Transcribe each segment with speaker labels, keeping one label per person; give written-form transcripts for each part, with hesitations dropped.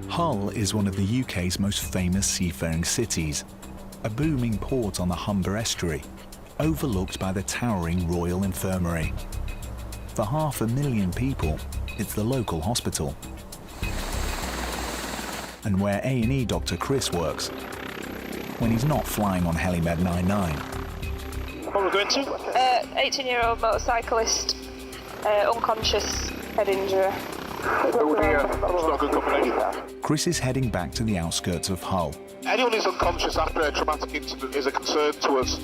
Speaker 1: Hull is one of the UK's most famous seafaring cities, a booming port on the Humber estuary, overlooked by the towering Royal Infirmary. For 500,000 people, it's the local hospital. And where A&E Dr. Chris works, when he's not flying on Helimed 99.
Speaker 2: What are we going to?
Speaker 3: 18-year-old motorcyclist, unconscious, head injury.
Speaker 2: Oh dear, that's not a good combination.
Speaker 1: Chris is heading back to the outskirts of Hull.
Speaker 2: Anyone who's unconscious after a traumatic incident is a concern to us.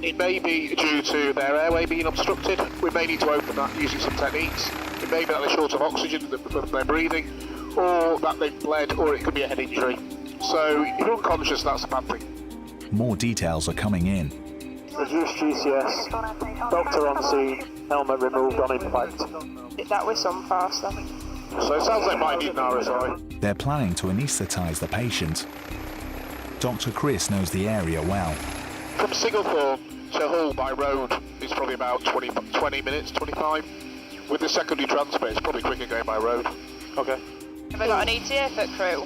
Speaker 2: It may be due to their airway being obstructed. We may need to open that using some techniques. It may be that they're short of oxygen, that they're breathing, or that they've bled, or it could be a head injury. So if you're unconscious, that's a bad thing.
Speaker 1: More details are coming in.
Speaker 2: Reduced GCS, doctor on scene, helmet removed on impact.
Speaker 3: Did that with some force then.
Speaker 2: So it sounds like might need an RSI.
Speaker 1: They're planning to anaesthetise the patient. Dr. Chris knows the area well.
Speaker 2: From Singlethorne to Hull by road is probably about 20 minutes, 25. With the secondary transport, it's probably quicker going by road. Okay.
Speaker 3: Have I got an ETA for crew?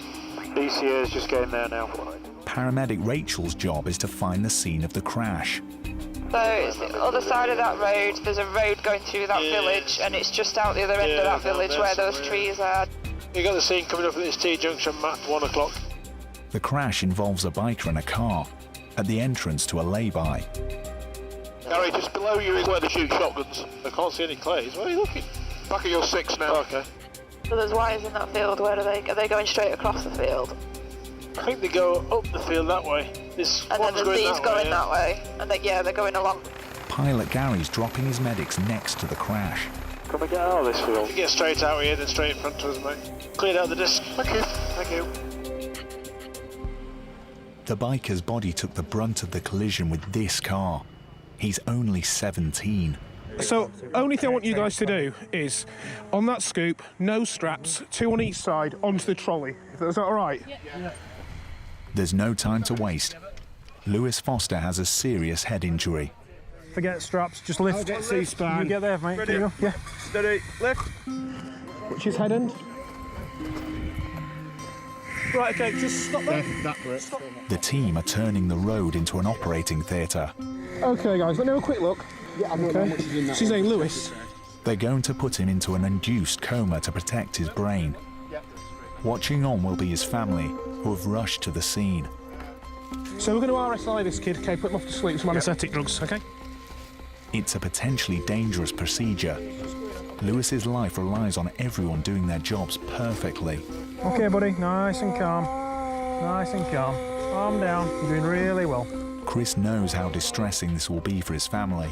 Speaker 2: ETA is just getting there now.
Speaker 1: Paramedic Rachel's job is to find the scene of the crash.
Speaker 3: So it's the other side of that road, there's a road going through that village, and it's just out the other end of that village where those trees are.
Speaker 2: You got the scene coming up at this T-junction, Matt, 1 o'clock.
Speaker 1: The crash involves a biker and a car at the entrance to a lay-by.
Speaker 2: Gary, just below you is where they shoot shotguns. I can't see any clays. Where are you looking? Back at your 6 now. Okay.
Speaker 3: So there's wires in that field, where are they going straight across the field?
Speaker 2: I think they go up the field that way. This
Speaker 3: and
Speaker 2: one's
Speaker 3: then there's these going
Speaker 2: that way.
Speaker 3: And they're going along.
Speaker 1: Pilot Gary's dropping his medics next to the crash.
Speaker 2: Can we get out of this field? Get straight out here, then straight in front of us, mate. Cleared out the disc. Thank you. Thank you.
Speaker 1: The biker's body took the brunt of the collision with this car. He's only 17.
Speaker 4: So, only thing I want you guys to do is, on that scoop, no straps, 2 on each side, onto the trolley. Is that all right?
Speaker 3: Yeah.
Speaker 1: There's no time to waste. Lewis Foster has a serious head injury.
Speaker 4: Forget straps, just lift. C-span. You get there, mate.
Speaker 2: Ready?
Speaker 4: There you go. Yeah.
Speaker 2: Steady. Lift.
Speaker 4: Which is head end. Right, okay, just stop there. Stop.
Speaker 1: The team are turning the road into an operating theatre.
Speaker 4: Okay, guys, let me have a quick look.
Speaker 5: Yeah, I don't know how much is in that.
Speaker 4: So his name, Lewis.
Speaker 1: They're going to put him into an induced coma to protect his brain. Watching on will be his family, who have rushed to the scene.
Speaker 4: So we're going to RSI this kid, okay, put him off to sleep with some anaesthetic drugs, okay?
Speaker 1: It's a potentially dangerous procedure. Lewis's life relies on everyone doing their jobs perfectly.
Speaker 4: Okay, buddy, nice and calm. Nice and calm. Calm down, you're doing really well.
Speaker 1: Chris knows how distressing this will be for his family,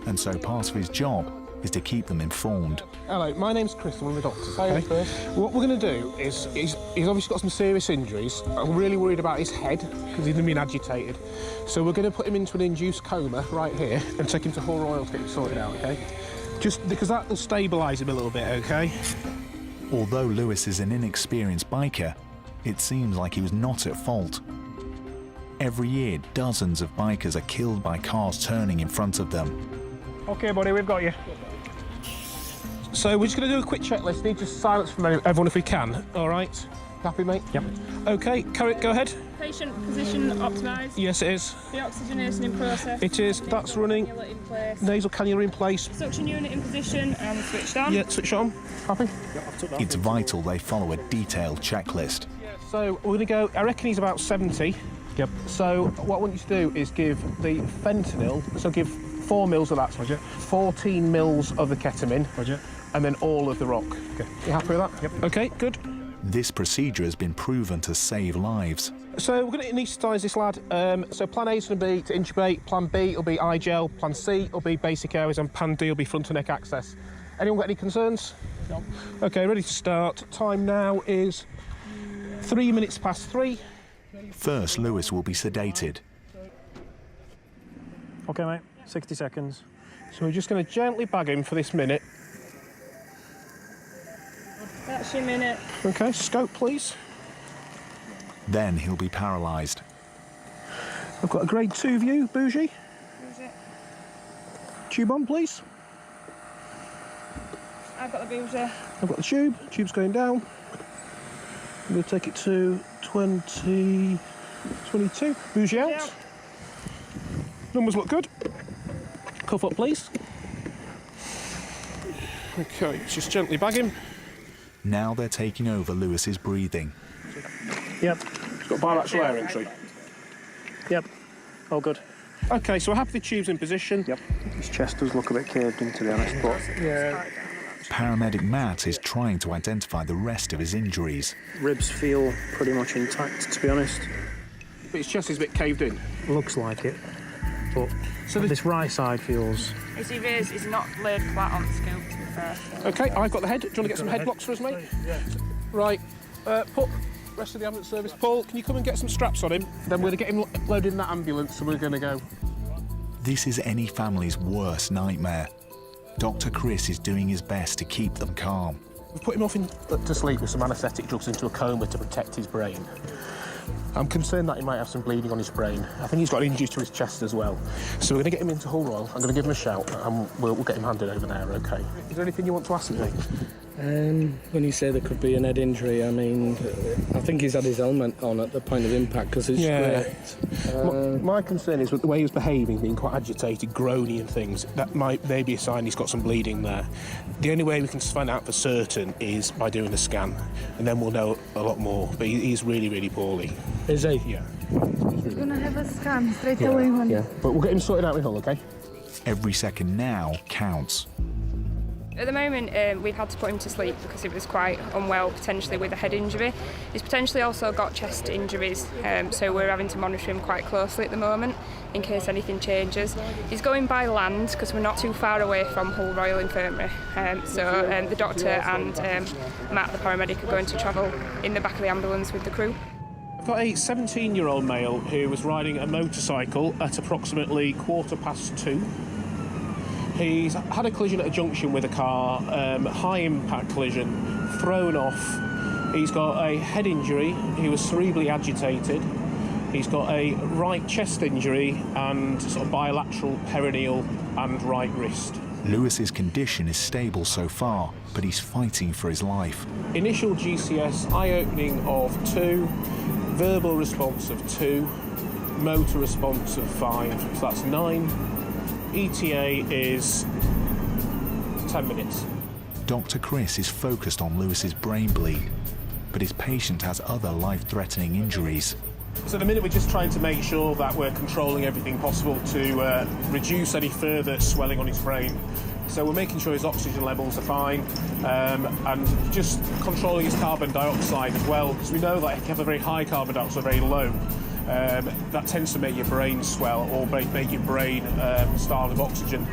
Speaker 1: and so part of his job is to keep them informed.
Speaker 4: Hello, my name's Chris, I'm one of the doctors. Okay? What we're going to do is, he's obviously got some serious injuries. I'm really worried about his head, because he's been agitated. So we're going to put him into an induced coma right here and take him to Hull Royal to get him sorted out, okay? Just because that will stabilise him a little bit, okay?
Speaker 1: Although Lewis is an inexperienced biker, it seems like he was not at fault. Every year, dozens of bikers are killed by cars turning in front of them.
Speaker 4: Okay, buddy, we've got you. So we're just going to do a quick checklist. Need just silence from everyone if we can. All right? Happy, mate? Yep. Okay, go ahead.
Speaker 6: Patient position optimised.
Speaker 4: Yes, it is.
Speaker 6: The oxygenation in process.
Speaker 4: It is. That's running.
Speaker 6: Cannula in place.
Speaker 4: Nasal cannula in place.
Speaker 6: Suction unit in position and switched on.
Speaker 4: Yeah, switch on. Happy?
Speaker 1: It's vital they follow a detailed checklist.
Speaker 4: So we're going to go, I reckon he's about 70. Yep. So what I want you to do is give the fentanyl, so give 4 mils of that, Roger. 14 mils of the ketamine, Roger. And then all of the rock. Okay. You happy with that? Yep. Okay, good.
Speaker 1: This procedure has been proven to save lives.
Speaker 4: So we're going to anaesthetise this lad. So plan A is going to be to intubate, plan B will be eye-gel, plan C will be basic airways, and plan D will be front and neck access. Anyone got any concerns? No. Okay, ready to start. Time now is 3 minutes past 3.
Speaker 1: First, Lewis will be sedated.
Speaker 4: Okay, mate, 60 seconds. So we're just going to gently bag him for this minute.
Speaker 6: That's your minute.
Speaker 4: Okay, scope, please.
Speaker 1: Then he'll be paralysed.
Speaker 4: I've got a grade 2 view, Bougie. Tube on, please.
Speaker 6: I've got the bougie.
Speaker 4: I've got the tube. Tube's going down. I'm going to take it to 20, 22. Bougie out.
Speaker 6: Yeah.
Speaker 4: Numbers look good. Cuff up, please. Okay, let's just gently bag him.
Speaker 1: Now they're taking over Lewis's breathing.
Speaker 5: Yep.
Speaker 4: He's got bilateral air entry.
Speaker 5: Yep. All good.
Speaker 4: Okay, so we're happy the tube's in position.
Speaker 5: Yep. His chest does look a bit caved in, to be honest, but yeah.
Speaker 1: Paramedic Matt is trying to identify the rest of his injuries.
Speaker 5: Ribs feel pretty much intact, to be honest.
Speaker 4: But his chest is a bit caved in.
Speaker 5: Looks like it. But
Speaker 4: So
Speaker 5: this right side feels...
Speaker 3: He's not laid flat on the scope, to be fair.
Speaker 4: Okay, I've got the head. Do you want to get some head blocks for us, mate? Yeah. Right, put rest of the ambulance service. Paul, can you come and get some straps on him? Then we're going to get him loaded in that ambulance, so we're going to go.
Speaker 1: This is any family's worst nightmare. Dr. Chris is doing his best to keep them calm.
Speaker 4: We've put him off to sleep with some anaesthetic drugs into a coma to protect his brain. I'm concerned that he might have some bleeding on his brain. I think he's got an injury to his chest as well. So we're going to get him into Hull Royal. I'm going to give him a shout and we'll get him handed over there, OK? Is there anything you want to ask me?
Speaker 7: When you say there could be an head injury, I mean, I think he's had his helmet on at the point of impact because it's scraped.
Speaker 4: My concern is with the way he was behaving, being quite agitated, groany and things, that might maybe a sign he's got some bleeding there. The only way we can find out for certain is by doing a scan, and then we'll know a lot more. But he's really, really poorly.
Speaker 7: Is he?
Speaker 4: Yeah.
Speaker 8: He's gonna have a scan straight away.
Speaker 4: But we'll get him sorted out in Hull, OK?
Speaker 1: Every second now counts.
Speaker 3: At the moment, we've had to put him to sleep because he was quite unwell, potentially with a head injury. He's potentially also got chest injuries, so we're having to monitor him quite closely at the moment in case anything changes. He's going by land because we're not too far away from Hull Royal Infirmary, so the doctor and Matt, the paramedic, are going to travel in the back of the ambulance with the crew.
Speaker 4: I've got a 17-year-old male who was riding a motorcycle at approximately 2:15. He's had a collision at a junction with a car, high impact collision, thrown off. He's got a head injury, he was cerebrally agitated. He's got a right chest injury and sort of bilateral perineal and right wrist.
Speaker 1: Lewis's condition is stable so far, but he's fighting for his life.
Speaker 4: Initial GCS, eye opening of 2, verbal response of 2, motor response of 5, so that's 9. ETA is 10 minutes.
Speaker 1: Dr. Chris is focused on Lewis's brain bleed, but his patient has other life-threatening injuries.
Speaker 4: So at the minute we're just trying to make sure that we're controlling everything possible to reduce any further swelling on his brain. So we're making sure his oxygen levels are fine and just controlling his carbon dioxide as well, because we know that if you have a very high carbon dioxide, very low, that tends to make your brain swell or make your brain starve of oxygen.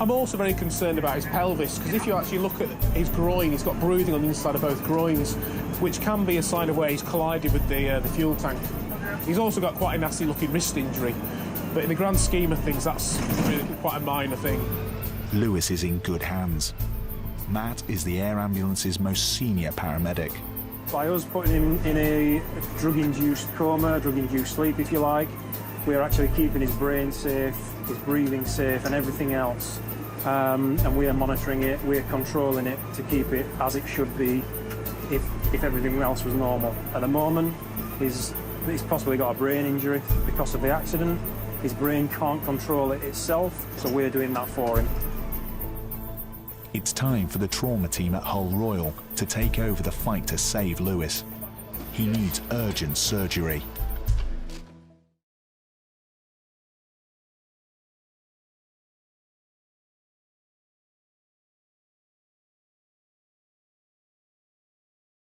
Speaker 4: I'm also very concerned about his pelvis, because if you actually look at his groin, he's got bruising on the inside of both groins, which can be a sign of where he's collided with the fuel tank. He's also got quite a nasty looking wrist injury, but in the grand scheme of things, that's really quite a minor thing.
Speaker 1: Lewis is in good hands. Matt is the air ambulance's most senior paramedic.
Speaker 5: By us putting him in a drug-induced coma, drug-induced sleep, if you like, we're actually keeping his brain safe, his breathing safe, and everything else. And we are monitoring it, we're controlling it to keep it as it should be if everything else was normal. At the moment, he's possibly got a brain injury because of the accident. His brain can't control it itself, so we're doing that for him.
Speaker 1: It's time for the trauma team at Hull Royal to take over the fight to save Lewis. He needs urgent surgery.